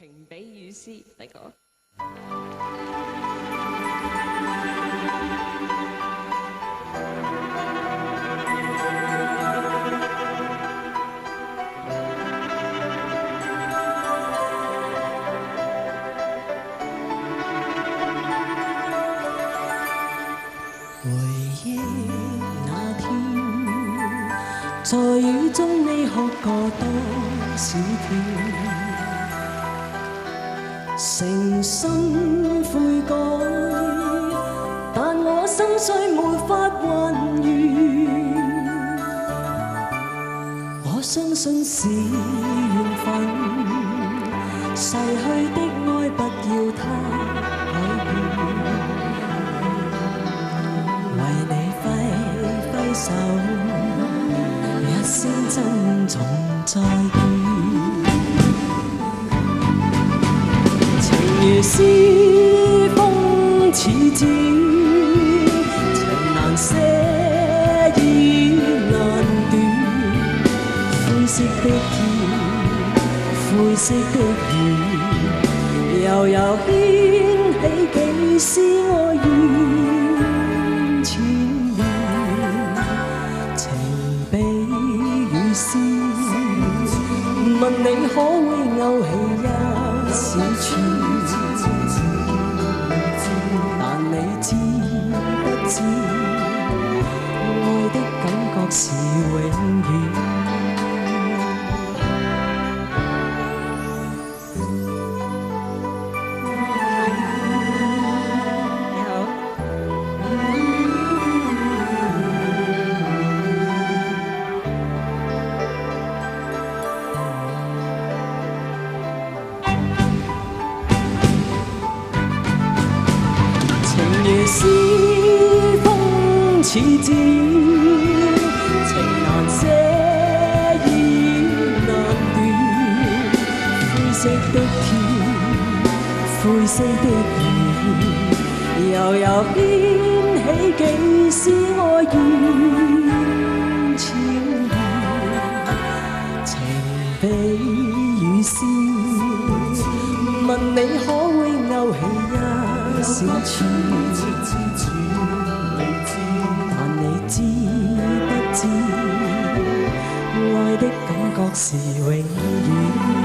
情比與詩嚟講。回憶那天，在雨中你哭過多少遍？誠心悔改，但我心碎沒法還原。我相信是緣分，逝去的愛不要它改變。為你揮揮手，一聲珍重再見。情如詩，風似箭，情難捨意難斷。灰色的天，灰色的雨，悠悠掀起幾絲哀怨。情比與詩，問你可會勾起一小串？但你知不知，愛的感覺是永遠。如詩，風似箭，情難捨意難斷。灰色的天，灰色的雨，悠悠掀起幾絲哀怨。情比與詩，問你可會勾起一小串？但你知不知，愛的感覺是永遠。